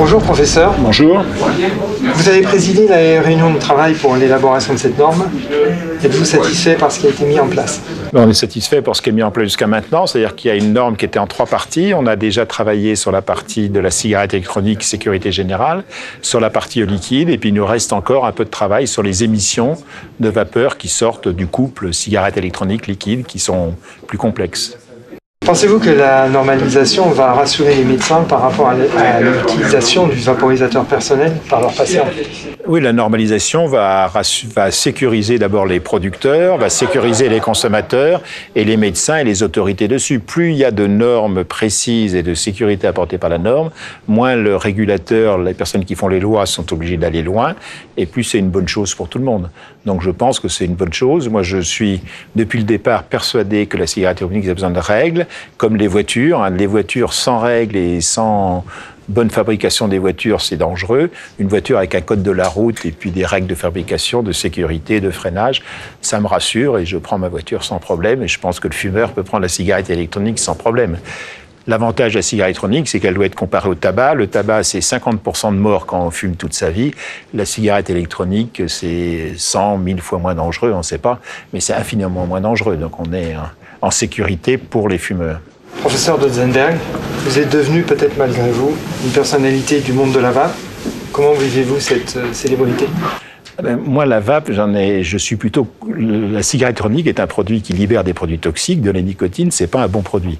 Bonjour professeur. Bonjour. Vous avez présidé la réunion de travail pour l'élaboration de cette norme. Êtes-vous satisfait par ce qui a été mis en place? On est satisfait par ce qui est mis en place jusqu'à maintenant, c'est-à-dire qu'il y a une norme qui était en 3 parties. On a déjà travaillé sur la partie de la cigarette électronique sécurité générale, sur la partie au liquide, et puis il nous reste encore un peu de travail sur les émissions de vapeur qui sortent du couple cigarette électronique liquide, qui sont plus complexes. Pensez-vous que la normalisation va rassurer les médecins par rapport à l'utilisation du vaporisateur personnel par leurs patients? Oui, la normalisation va sécuriser d'abord les producteurs, va sécuriser les consommateurs et les médecins et les autorités dessus. Plus il y a de normes précises et de sécurité apportées par la norme, moins le régulateur, les personnes qui font les lois sont obligées d'aller loin, et plus c'est une bonne chose pour tout le monde. Donc je pense que c'est une bonne chose. Moi, je suis depuis le départ persuadé que la cigarette électronique a besoin de règles, comme les voitures. Les voitures sans règles et sans bonne fabrication des voitures, c'est dangereux. Une voiture avec un code de la route et puis des règles de fabrication, de sécurité, de freinage, ça me rassure et je prends ma voiture sans problème. Et je pense que le fumeur peut prendre la cigarette électronique sans problème. L'avantage de la cigarette électronique, c'est qu'elle doit être comparée au tabac. Le tabac, c'est 50% de mort quand on fume toute sa vie. La cigarette électronique, c'est 100, 1000 fois moins dangereux, on ne sait pas, mais c'est infiniment moins dangereux. Donc on est en sécurité pour les fumeurs. Professeur Dotzenberg, vous êtes devenu, peut-être malgré vous, une personnalité du monde de la vape. Comment vivez-vous cette célébrité? Moi, la vape, je suis plutôt... La cigarette électronique est un produit qui libère des produits toxiques, de la nicotine, c'est pas un bon produit.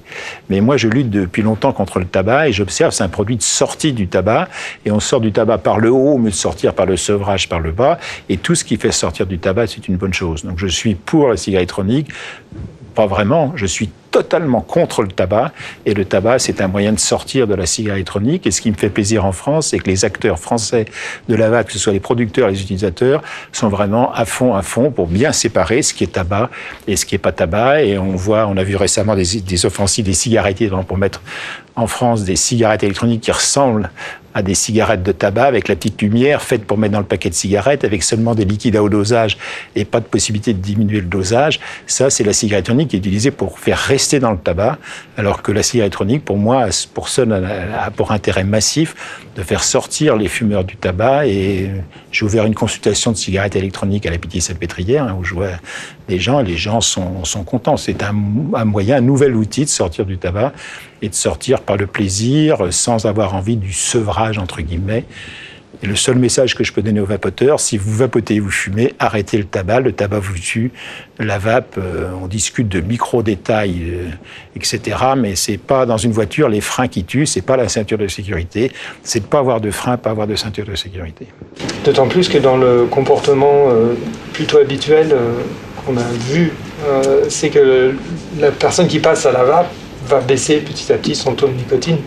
Mais moi, je lutte depuis longtemps contre le tabac et j'observe, c'est un produit de sortie du tabac et on sort du tabac par le haut au lieu de sortir par le sevrage par le bas et tout ce qui fait sortir du tabac, c'est une bonne chose. Donc je suis pour la cigarette électronique, pas vraiment, je suis totalement contre le tabac. Et le tabac, c'est un moyen de sortir de la cigarette électronique. Et ce qui me fait plaisir en France, c'est que les acteurs français de la vape, que ce soit les producteurs et les utilisateurs, sont vraiment à fond pour bien séparer ce qui est tabac et ce qui n'est pas tabac. Et on a vu récemment des offensives des cigarettiers pour mettre en France des cigarettes électroniques qui ressemblent à des cigarettes de tabac avec la petite lumière faite pour mettre dans le paquet de cigarettes avec seulement des liquides à haut dosage et pas de possibilité de diminuer le dosage. Ça, c'est la cigarette électronique qui est utilisée pour faire rester dans le tabac, alors que la cigarette électronique, pour moi, a pour intérêt massif de faire sortir les fumeurs du tabac. Et j'ai ouvert une consultation de cigarettes électroniques à la Pitié-Salpêtrière, où je vois les gens sont contents. C'est un moyen, un nouvel outil de sortir du tabac et de sortir par le plaisir, sans avoir envie du sevrage, entre guillemets. Et le seul message que je peux donner aux vapoteurs, si vous vapotez et vous fumez, arrêtez le tabac vous tue. La vape, on discute de micro-détails, etc. Mais c'est pas dans une voiture les freins qui tuent, c'est pas la ceinture de sécurité, c'est de pas avoir de frein, pas avoir de ceinture de sécurité. D'autant plus que dans le comportement plutôt habituel qu'on a vu, c'est que la personne qui passe à la vape va baisser petit à petit son taux de nicotine.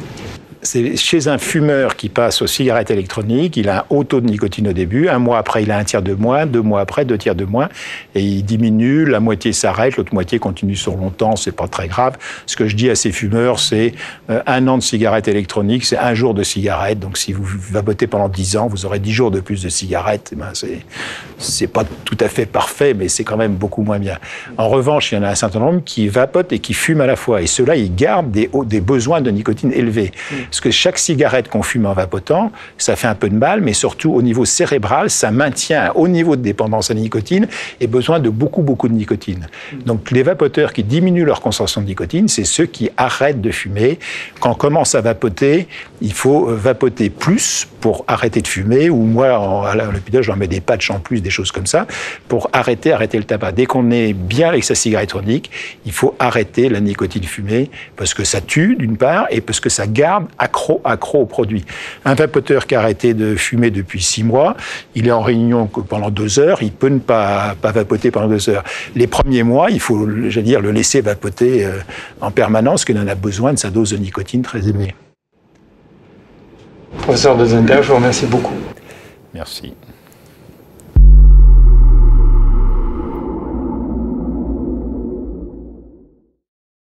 C'est chez un fumeur qui passe aux cigarettes électroniques, il a un haut taux de nicotine au début, 1 mois après il a 1/3 de moins, 2 mois après 2/3 de moins, et il diminue, la moitié s'arrête, l'autre moitié continue sur longtemps, c'est pas très grave. Ce que je dis à ces fumeurs, c'est 1 an de cigarette électronique, c'est 1 jour de cigarette, donc si vous vapotez pendant 10 ans, vous aurez 10 jours de plus de cigarettes. C'est pas tout à fait parfait, mais c'est quand même beaucoup moins bien. En revanche, il y en a un certain nombre qui vapotent et qui fument à la fois, et ceux-là, ils gardent des besoins de nicotine élevés. Parce que chaque cigarette qu'on fume en vapotant, ça fait un peu de mal, mais surtout au niveau cérébral, ça maintient un haut niveau de dépendance à la nicotine et besoin de beaucoup de nicotine. Donc les vapoteurs qui diminuent leur consommation de nicotine, c'est ceux qui arrêtent de fumer. Quand on commence à vapoter, il faut vapoter plus pour arrêter de fumer, ou moi, à l'hôpital, je leur mets des patchs en plus, des choses comme ça, pour arrêter le tabac. Dès qu'on est bien avec sa cigarette électronique, il faut arrêter la nicotine fumée, parce que ça tue, d'une part, et parce que ça garde accro au produit. Un vapoteur qui a arrêté de fumer depuis 6 mois, il est en réunion pendant 2 heures, il peut ne pas vapoter pendant 2 heures. Les premiers mois, il faut, le laisser vapoter en permanence, qu'il en a besoin de sa dose de nicotine très élevée. Professeur Dotzenberg, je vous remercie beaucoup. Merci.